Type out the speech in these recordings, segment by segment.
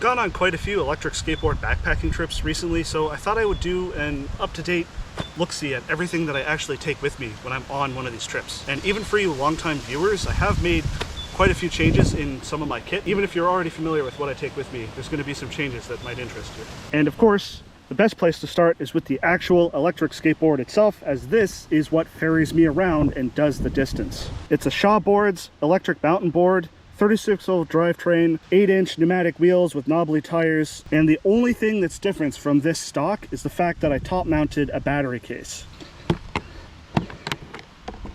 gone on quite a few electric skateboard backpacking trips recently, so I thought I would do an up-to-date look-see at everything that I actually take with me when I'm on one of these trips. And even for you longtime viewers, I have made quite a few changes in some of my kit. Even if you're already familiar with what I take with me, there's going to be some changes that might interest you. And of course, the best place to start is with the actual electric skateboard itself, as this is what ferries me around and does the distance. It's a Shaw Boards electric mountain board, 36-volt drivetrain, 8-inch pneumatic wheels with knobbly tires, and the only thing that's different from this stock is the fact that I top mounted a battery case.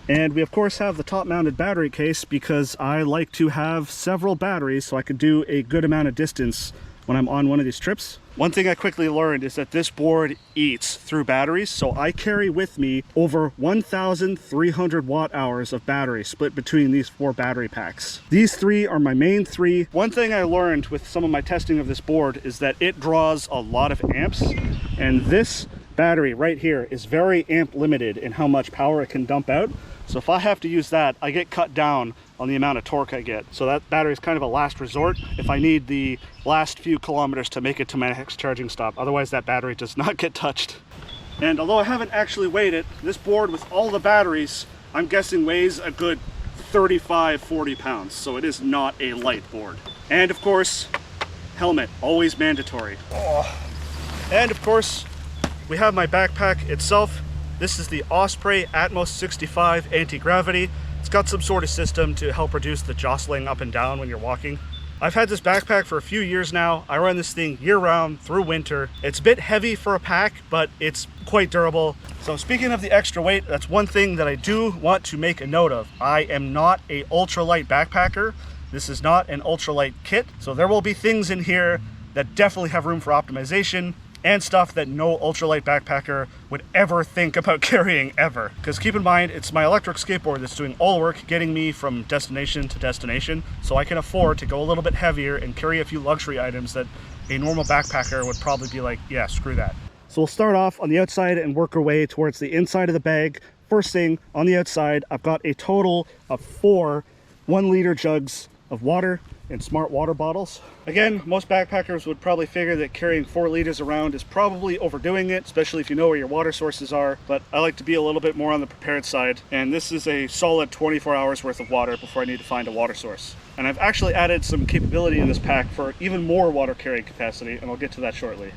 And we of course have the top mounted battery case because I like to have several batteries so I can do a good amount of distance when I'm on one of these trips. One thing I quickly learned is that this board eats through batteries, so I carry with me over 1,300 watt hours of battery split between these 4 battery packs. These 3 are my main 3. One thing I learned with some of my testing of this board is that it draws a lot of amps, and this battery right here is very amp limited in how much power it can dump out. So if I have to use that, I get cut down on the amount of torque I get. So that battery is kind of a last resort if I need the last few kilometers to make it to my next charging stop. Otherwise that battery does not get touched. And although I haven't actually weighed it, this board with all the batteries, I'm guessing weighs a good 35-40 pounds. So it is not a light board. And of course, helmet, always mandatory. And of course, we have my backpack itself. This is the Osprey Atmos 65 anti-gravity. It's got some sort of system to help reduce the jostling up and down when you're walking. I've had this backpack for a few years now. I run this thing year-round through winter. It's a bit heavy for a pack, but it's quite durable. So speaking of the extra weight, that's one thing that I do want to make a note of. I am not an ultralight backpacker. This is not an ultralight kit. So there will be things in here that definitely have room for optimization, and stuff that no ultralight backpacker would ever think about carrying ever. Because keep in mind, it's my electric skateboard that's doing all work getting me from destination to destination, so I can afford to go a little bit heavier and carry a few luxury items that a normal backpacker would probably be like, yeah, screw that. So we'll start off on the outside and work our way towards the inside of the bag. First thing, on the outside, I've got a total of 4 1-liter jugs of water and smart water bottles. Again, most backpackers would probably figure that carrying 4 liters around is probably overdoing it, especially if you know where your water sources are, but I like to be a little bit more on the prepared side, and this is a solid 24 hours worth of water before I need to find a water source. And I've actually added some capability in this pack for even more water carrying capacity, and I'll get to that shortly.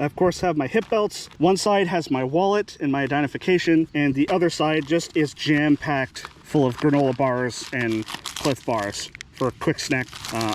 I of course have my hip belts. One side has my wallet and my identification, and the other side just is jam-packed full of granola bars and Cliff bars for a quick snack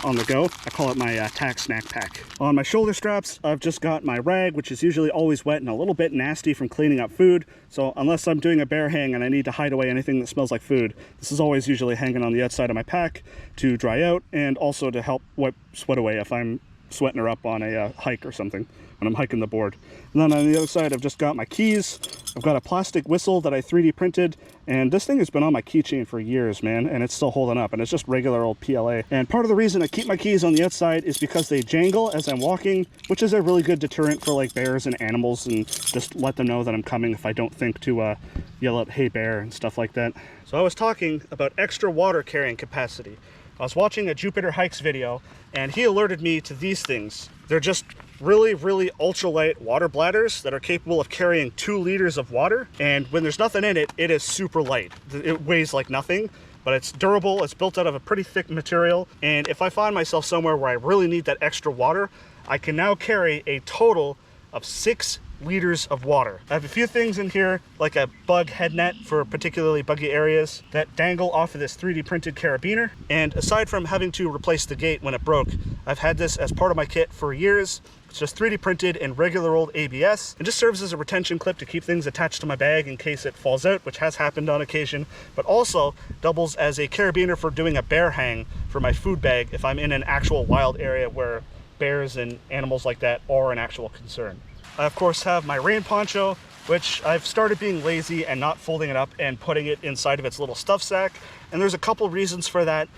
on the go. I call it my tack snack pack. On my shoulder straps, I've just got my rag, which is usually always wet and a little bit nasty from cleaning up food. So unless I'm doing a bear hang and I need to hide away anything that smells like food, this is always usually hanging on the outside of my pack to dry out and also to help wipe sweat away if I'm sweating her up on a hike or something when I'm hiking the board. And then on the other side, I've just got my keys. I've got a plastic whistle that I 3D printed, and this thing has been on my keychain for years, man, and it's still holding up, and it's just regular old PLA. And part of the reason I keep my keys on the outside is because they jangle as I'm walking, which is a really good deterrent for like bears and animals, and just let them know that I'm coming if I don't think to yell out, "Hey bear," and stuff like that. So I was talking about extra water carrying capacity. I was watching a Jupiter Hikes video, and he alerted me to these things. They're just really ultralight water bladders that are capable of carrying 2 liters of water, and when there's nothing in it, it is super light. It weighs like nothing, but it's durable. It's built out of a pretty thick material, and if I find myself somewhere where I really need that extra water, I can now carry a total of 6 liters of water. I have a few things in here, like a bug head net for particularly buggy areas that dangle off of this 3D printed carabiner. And aside from having to replace the gate when it broke, I've had this as part of my kit for years. It's just 3D printed in regular old ABS. It just serves as a retention clip to keep things attached to my bag in case it falls out, which has happened on occasion, but also doubles as a carabiner for doing a bear hang for my food bag if I'm in an actual wild area where bears and animals like that are an actual concern. I of course have my rain poncho, which I've started being lazy and not folding it up and putting it inside of its little stuff sack. And there's a couple reasons for that.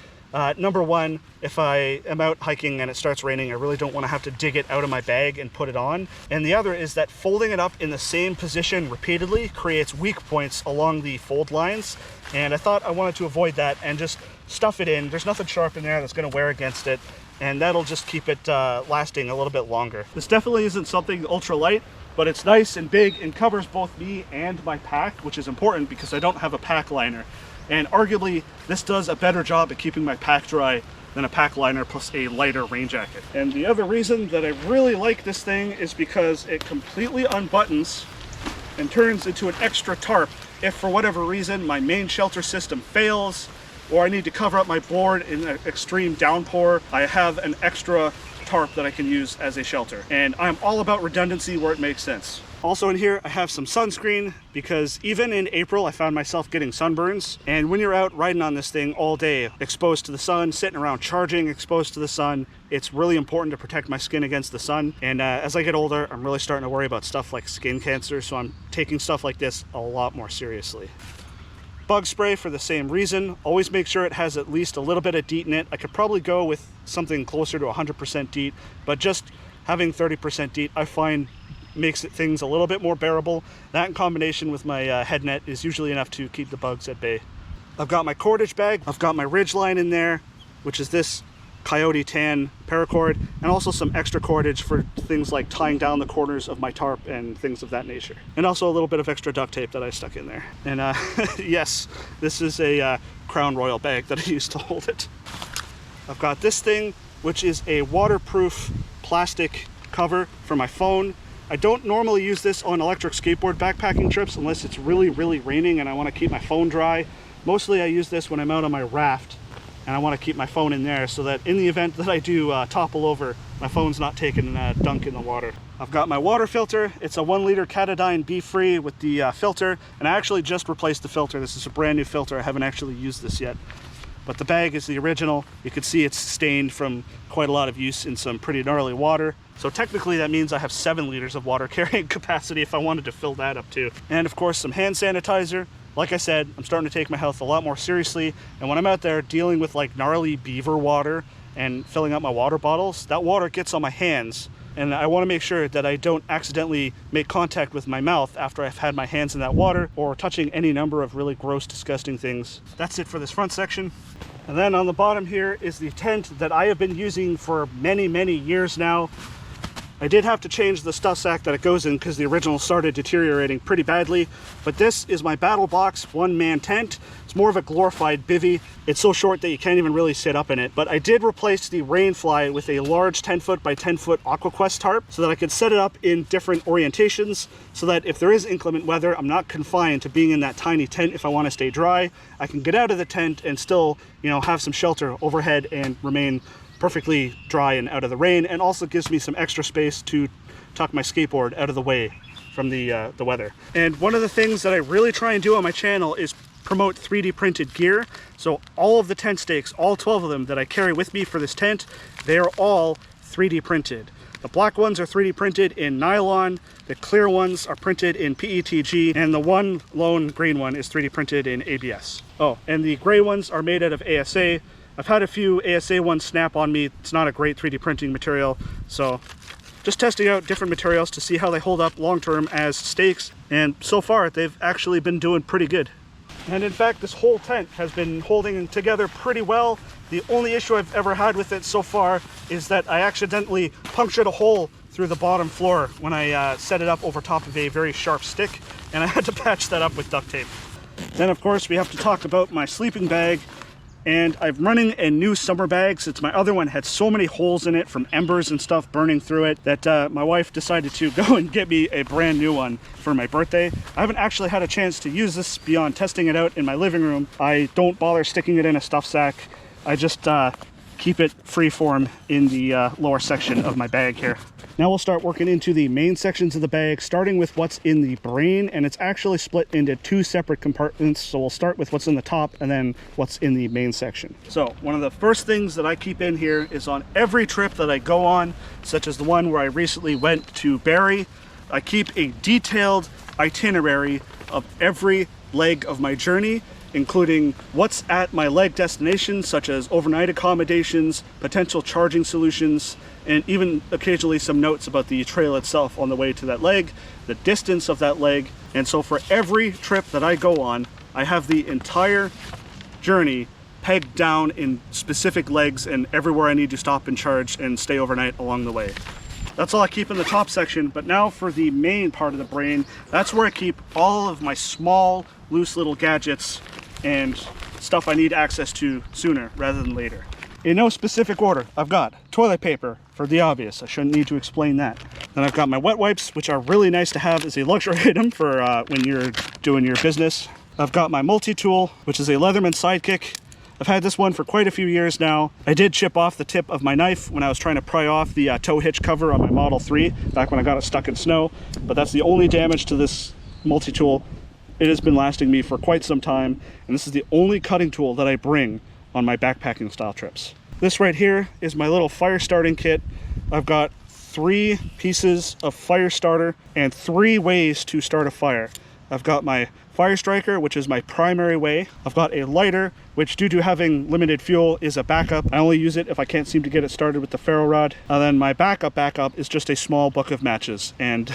Number one, if I am out hiking and it starts raining, I really don't want to have to dig it out of my bag and put it on. And the other is that folding it up in the same position repeatedly creates weak points along the fold lines. And I thought I wanted to avoid that and just stuff it in. There's nothing sharp in there that's going to wear against it. and that'll just keep it lasting a little bit longer. This definitely isn't something ultra light, but it's nice and big and covers both me and my pack, which is important because I don't have a pack liner. And arguably, this does a better job at keeping my pack dry than a pack liner plus a lighter rain jacket. And the other reason that I really like this thing is because it completely unbuttons and turns into an extra tarp if for whatever reason my main shelter system fails, or I need to cover up my board in an extreme downpour. I have an extra tarp that I can use as a shelter. And I'm all about redundancy where it makes sense. Also in here, I have some sunscreen because even in April, I found myself getting sunburns. And when you're out riding on this thing all day, exposed to the sun, sitting around charging, exposed to the sun, it's really important to protect my skin against the sun. And as I get older, I'm really starting to worry about stuff like skin cancer. So I'm taking stuff like this a lot more seriously. Bug spray for the same reason. Always make sure it has at least a little bit of DEET in it. I could probably go with something closer to 100% DEET, but just having 30% DEET I find makes things a little bit more bearable. That in combination with my head net is usually enough to keep the bugs at bay. I've got my cordage bag. I've got my Ridgeline in there, which is this Coyote Tan paracord, and also some extra cordage for things like tying down the corners of my tarp and things of that nature. And also a little bit of extra duct tape that I stuck in there. And yes, this is a Crown Royal bag that I used to hold it. I've got this thing, which is a waterproof plastic cover for my phone. I don't normally use this on electric skateboard backpacking trips unless it's really, really raining and I want to keep my phone dry. Mostly I use this when I'm out on my raft and I want to keep my phone in there so that in the event that I do topple over, my phone's not taking a dunk in the water. I've got my water filter. It's a 1 liter Katadyn Be-Free with the filter, and I actually just replaced the filter. This is a brand new filter. I haven't actually used this yet. But the bag is the original. You can see it's stained from quite a lot of use in some pretty gnarly water. So technically that means I have 7 liters of water carrying capacity if I wanted to fill that up too. And of course some hand sanitizer. Like I said, I'm starting to take my health a lot more seriously. And when I'm out there dealing with like gnarly beaver water and filling up my water bottles, that water gets on my hands. And I want to make sure that I don't accidentally make contact with my mouth after I've had my hands in that water or touching any number of really gross, disgusting things. That's it for this front section. And then on the bottom here is the tent that I have been using for many, many years now. I did have to change the stuff sack that it goes in because the original started deteriorating pretty badly. But this is my Battle Box one-man tent. It's more of a glorified bivvy. It's so short that you can't even really sit up in it. But I did replace the Rainfly with a large 10-foot by 10-foot AquaQuest tarp so that I could set it up in different orientations so that if there is inclement weather, I'm not confined to being in that tiny tent if I want to stay dry. I can get out of the tent and still, you know, have some shelter overhead and remain perfectly dry and out of the rain, and also gives me some extra space to tuck my skateboard out of the way from the weather. And one of the things that I really try and do on my channel is promote 3D printed gear. So all of the tent stakes, all 12 of them that I carry with me for this tent, they are all 3D printed. The black ones are 3D printed in nylon, the clear ones are printed in PETG, and the one lone green one is 3D printed in ABS. Oh, and the gray ones are made out of ASA. I've had a few ASA ones snap on me. It's not a great 3D printing material, so just testing out different materials to see how they hold up long-term as stakes, and so far they've actually been doing pretty good. And in fact, this whole tent has been holding together pretty well. The only issue I've ever had with it so far is that I accidentally punctured a hole through the bottom floor when I set it up over top of a very sharp stick, and I had to patch that up with duct tape. Then of course we have to talk about my sleeping bag. And I'm running a new summer bag since my other one had so many holes in it from embers and stuff burning through it that my wife decided to go and get me a brand new one for my birthday. I haven't actually had a chance to use this beyond testing it out in my living room. I don't bother sticking it in a stuff sack. I just keep it freeform in the lower section of my bag here. Now we'll start working into the main sections of the bag, starting with what's in the brain, and it's actually split into 2 separate compartments. So we'll start with what's in the top and then what's in the main section. So one of the first things that I keep in here is on every trip that I go on, such as the one where I recently went to Barrie, I keep a detailed itinerary of every leg of my journey, including what's at my leg destination, such as overnight accommodations, potential charging solutions, and even occasionally some notes about the trail itself on the way to that leg, the distance of that leg. And so for every trip that I go on, I have the entire journey pegged down in specific legs and everywhere I need to stop and charge and stay overnight along the way. That's all I keep in the top section, but now for the main part of the brain, that's where I keep all of my small, loose little gadgets and stuff I need access to sooner rather than later. In no specific order, I've got toilet paper, for the obvious. I shouldn't need to explain that. Then I've got my wet wipes, which are really nice to have as a luxury item for when you're doing your business. I've got my multi-tool, which is a Leatherman Sidekick. I've had this one for quite a few years now. I did chip off the tip of my knife when I was trying to pry off the tow hitch cover on my Model 3, back when I got it stuck in snow, but that's the only damage to this multi-tool. It has been lasting me for quite some time, and this is the only cutting tool that I bring on my backpacking style trips. This right here is my little fire starting kit. I've got 3 pieces of fire starter and 3 ways to start a fire. I've got my fire striker, which is my primary way. I've got a lighter, which due to having limited fuel is a backup. I only use it if I can't seem to get it started with the ferro rod. And then my backup is just a small book of matches. And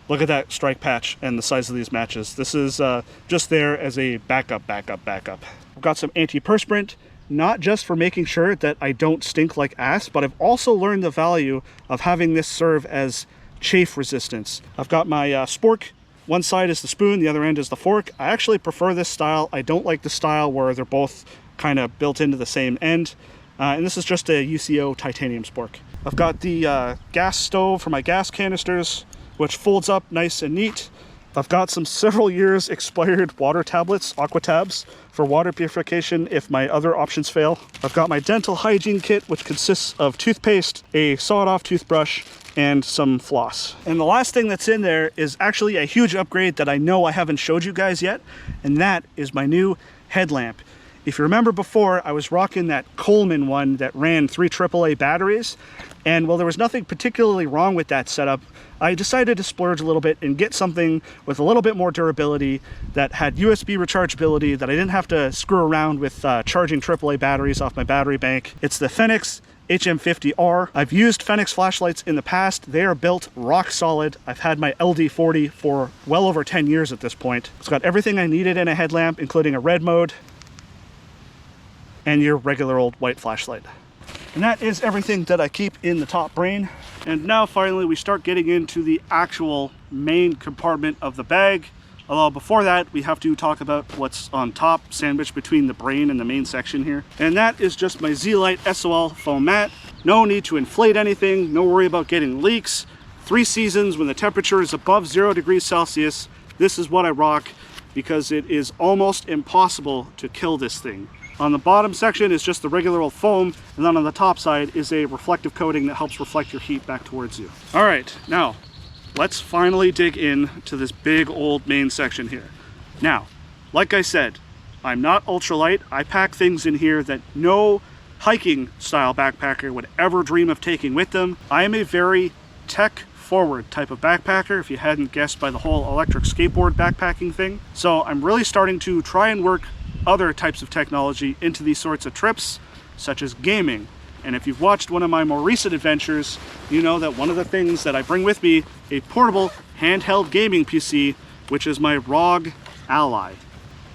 look at that strike patch and the size of these matches. This is just there as a backup. I've got some antiperspirant, not just for making sure that I don't stink like ass, but I've also learned the value of having this serve as chafe resistance. I've got my spork. One side is the spoon, the other end is the fork. I actually prefer this style. I don't like the style where they're both kind of built into the same end. And this is just a UCO titanium spork. I've got the gas stove for my gas canisters, which folds up nice and neat. I've got some several years expired water tablets, aqua tabs, for water purification if my other options fail. I've got my dental hygiene kit, which consists of toothpaste, a sawed-off toothbrush, and some floss. And the last thing that's in there is actually a huge upgrade that I know I haven't showed you guys yet, and that is my new headlamp. If you remember before, I was rocking that Coleman one that ran 3 AAA batteries, and while there was nothing particularly wrong with that setup, I decided to splurge a little bit and get something with a little bit more durability, that had USB rechargeability, that I didn't have to screw around with charging AAA batteries off my battery bank. It's the Fenix HM50R. I've used Fenix flashlights in the past. They are built rock solid. I've had my LD40 for well over 10 years at this point. It's got everything I needed in a headlamp, including a red mode and your regular old white flashlight. And that is everything that I keep in the top brain. And now finally we start getting into the actual main compartment of the bag. Although before that, we have to talk about what's on top, sandwiched between the brain and the main section here. And that is just my Z-Lite SOL foam mat. No need to inflate anything, no worry about getting leaks. 3 seasons when the temperature is above 0 degrees Celsius, this is what I rock, because it is almost impossible to kill this thing. On the bottom section is just the regular old foam, and then on the top side is a reflective coating that helps reflect your heat back towards you. All right, now let's finally dig into this big old main section here. Now, like I said, I'm not ultralight. I pack things in here that no hiking style backpacker would ever dream of taking with them. I am a very tech forward type of backpacker, if you hadn't guessed by the whole electric skateboard backpacking thing. So I'm really starting to try and work other types of technology into these sorts of trips, such as gaming. And if you've watched one of my more recent adventures, you know that one of the things that I bring with me, a portable handheld gaming PC, which is my ROG Ally.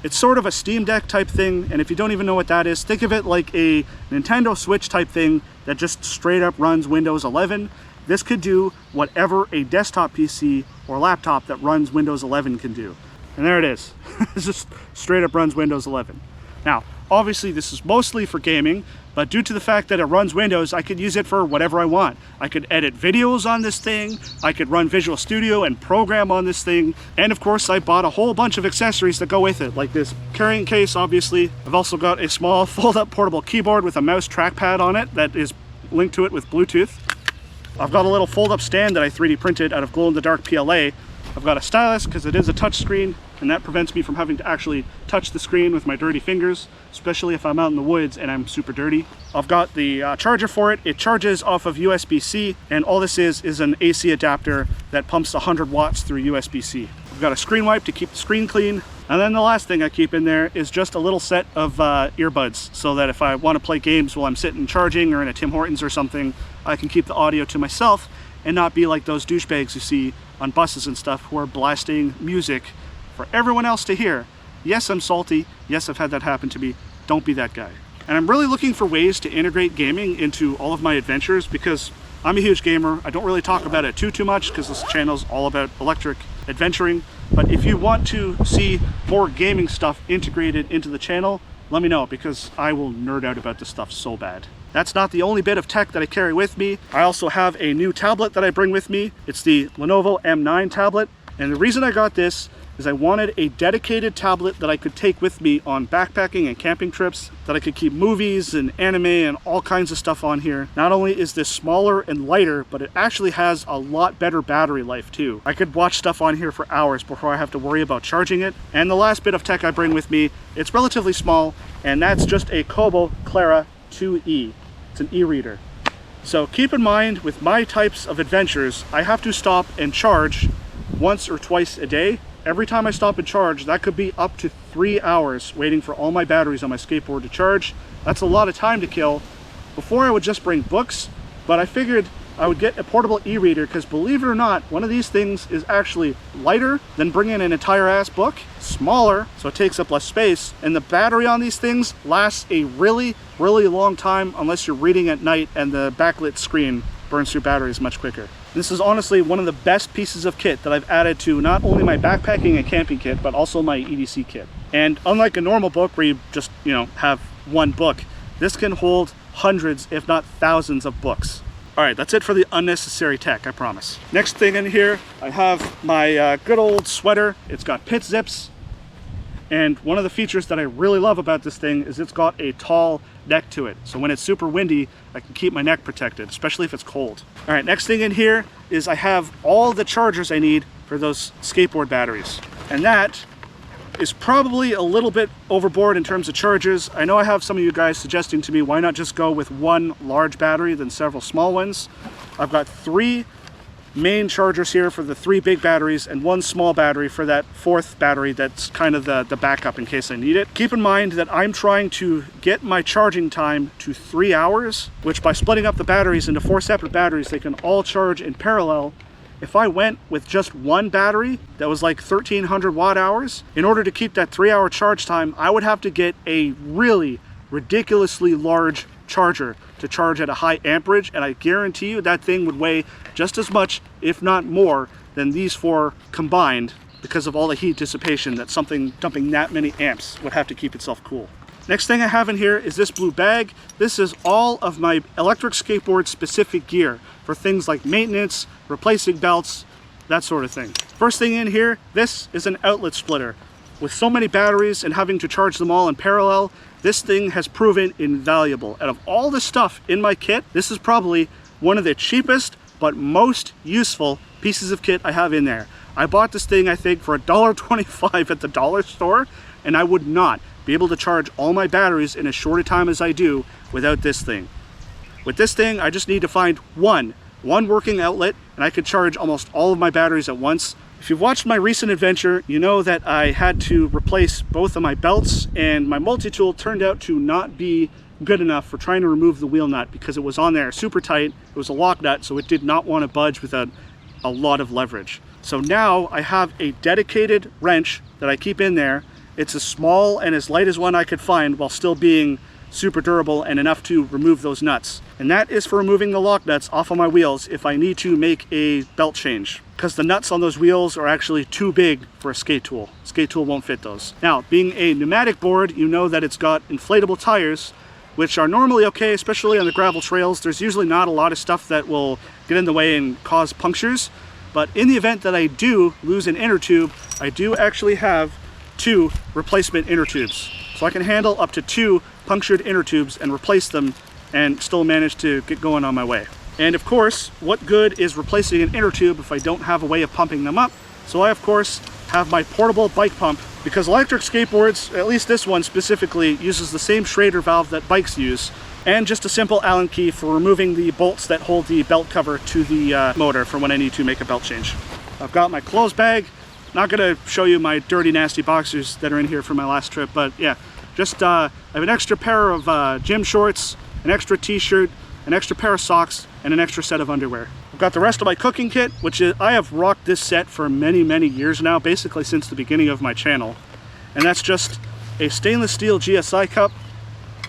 It's sort of a Steam Deck type thing, and if you don't even know what that is, think of it like a Nintendo Switch type thing that just straight up runs Windows 11. This could do whatever a desktop PC or laptop that runs Windows 11 can do. And there it is. It just straight up runs Windows 11. Now, obviously this is mostly for gaming, but due to the fact that it runs Windows, I could use it for whatever I want. I could edit videos on this thing, I could run Visual Studio and program on this thing, and of course I bought a whole bunch of accessories that go with it, like this carrying case, obviously. I've also got a small fold-up portable keyboard with a mouse trackpad on it that is linked to it with Bluetooth. I've got a little fold-up stand that I 3D printed out of glow-in-the-dark PLA. I've got a stylus because it is a touch screen, and that prevents me from having to actually touch the screen with my dirty fingers, especially if I'm out in the woods and I'm super dirty. I've got the charger for it. It charges off of USB-C, and all this is an AC adapter that pumps 100 watts through USB-C. I've got a screen wipe to keep the screen clean, and then the last thing I keep in there is just a little set of earbuds, so that if I want to play games while I'm sitting charging or in a Tim Hortons or something, I can keep the audio to myself and not be like those douchebags you see on buses and stuff who are blasting music for everyone else to hear. Yes, I'm salty. Yes, I've had that happen to me. Don't be that guy. And I'm really looking for ways to integrate gaming into all of my adventures because I'm a huge gamer. I don't really talk about it too much because this channel's all about electric adventuring. But if you want to see more gaming stuff integrated into the channel, let me know because I will nerd out about this stuff so bad. That's not the only bit of tech that I carry with me. I also have a new tablet that I bring with me. It's the Lenovo M9 tablet. And the reason I got this is I wanted a dedicated tablet that I could take with me on backpacking and camping trips, that I could keep movies and anime and all kinds of stuff on here. Not only is this smaller and lighter, but it actually has a lot better battery life too. I could watch stuff on here for hours before I have to worry about charging it. And the last bit of tech I bring with me, it's relatively small, and that's just a Kobo Clara 2E. It's an e-reader. So keep in mind, with my types of adventures, I have to stop and charge once or twice a day. Every time I stop and charge, that could be up to 3 hours waiting for all my batteries on my skateboard to charge. That's a lot of time to kill. Before I would just bring books, but I figured I would get a portable e-reader because, believe it or not, one of these things is actually lighter than bringing an entire ass book, smaller, so it takes up less space, and the battery on these things lasts a really long time unless you're reading at night and the backlit screen burns through batteries much quicker. This is honestly one of the best pieces of kit that I've added to not only my backpacking and camping kit, but also my EDC kit. And unlike a normal book where you just, have one book, this can hold hundreds, if not thousands of books. All right, that's it for the unnecessary tech, I promise. Next thing in here, I have my good old sweater. It's got pit zips. And one of the features that I really love about this thing is it's got a tall neck to it. So when it's super windy, I can keep my neck protected, especially if it's cold. All right, next thing in here is I have all the chargers I need for those skateboard batteries. And that is probably a little bit overboard in terms of chargers. I know I have some of you guys suggesting to me, why not just go with one large battery than several small ones? I've got 3 main chargers here for the 3 big batteries and 1 small battery for that 4th battery that's kind of the backup in case I need it. Keep in mind that I'm trying to get my charging time to 3 hours, which by splitting up the batteries into 4 separate batteries, they can all charge in parallel. If I went with just one battery that was like 1300 watt hours, in order to keep that 3-hour charge time, I would have to get a really ridiculously large charger to charge at a high amperage, and I guarantee you that thing would weigh just as much, if not more, than these 4 combined because of all the heat dissipation that something dumping that many amps would have to keep itself cool. Next thing I have in here is this blue bag. This is all of my electric skateboard specific gear for things like maintenance, replacing belts, that sort of thing. First thing in here, this is an outlet splitter. With so many batteries and having to charge them all in parallel, this thing has proven invaluable. Out of all the stuff in my kit, this is probably one of the cheapest but most useful pieces of kit I have in there. I bought this thing, I think, for $1.25 at the dollar store, and I would not be able to charge all my batteries in as short a time as I do without this thing. With this thing, I just need to find one working outlet, and I could charge almost all of my batteries at once. If you've watched my recent adventure, you know that I had to replace both of my belts, and my multi-tool turned out to not be good enough for trying to remove the wheel nut because it was on there super tight. It was a lock nut, so it did not want to budge without a lot of leverage. So now I have a dedicated wrench that I keep in there. It's as small and as light as one I could find while still being super durable and enough to remove those nuts. And that is for removing the lock nuts off of my wheels if I need to make a belt change, because the nuts on those wheels are actually too big for a skate tool. Skate tool won't fit those. Now, being a pneumatic board, you know that it's got inflatable tires, which are normally okay, especially on the gravel trails. There's usually not a lot of stuff that will get in the way and cause punctures. But in the event that I do lose an inner tube, I do actually have 2 replacement inner tubes. So I can handle up to 2 punctured inner tubes and replace them and still manage to get going on my way. And of course, what good is replacing an inner tube if I don't have a way of pumping them up? So I, of course, have my portable bike pump, because electric skateboards, at least this one specifically, uses the same Schrader valve that bikes use, and just a simple Allen key for removing the bolts that hold the belt cover to the motor for when I need to make a belt change. I've got my clothes bag. Not gonna show you my dirty, nasty boxers that are in here from my last trip, but yeah, just I have an extra pair of gym shorts, an extra t-shirt, an extra pair of socks, and an extra set of underwear. I've got the rest of my cooking kit, which is, I have rocked this set for many, many years now, basically since the beginning of my channel. And that's just a stainless steel GSI cup,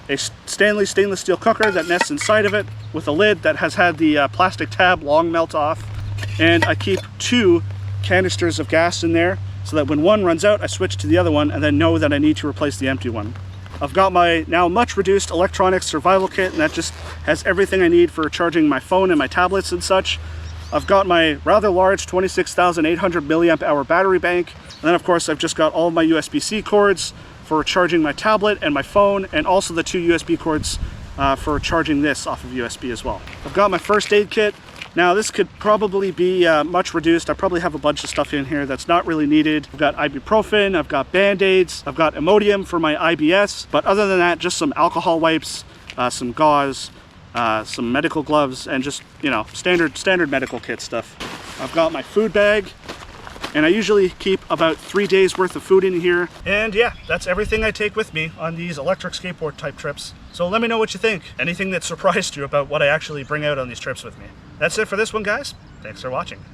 a stainless steel cooker that nests inside of it with a lid that has had the plastic tab long melt off. And I keep 2 canisters of gas in there so that when one runs out, I switch to the other one and then know that I need to replace the empty one. I've got my now much reduced electronics survival kit, and that just has everything I need for charging my phone and my tablets and such. I've got my rather large 26,800 milliamp hour battery bank. And then of course I've just got all my USB-C cords for charging my tablet and my phone, and also the 2 USB cords for charging this off of USB as well. I've got my first aid kit. Now this could probably be much reduced. I probably have a bunch of stuff in here that's not really needed. I've got ibuprofen, I've got band-aids, I've got Imodium for my IBS, but other than that, just some alcohol wipes, some gauze, some medical gloves, and just, you know, standard medical kit stuff. I've got my food bag, and I usually keep about 3 days worth of food in here. And yeah, that's everything I take with me on these electric skateboard type trips. So let me know what you think. Anything that surprised you about what I actually bring out on these trips with me. That's it for this one, guys. Thanks for watching.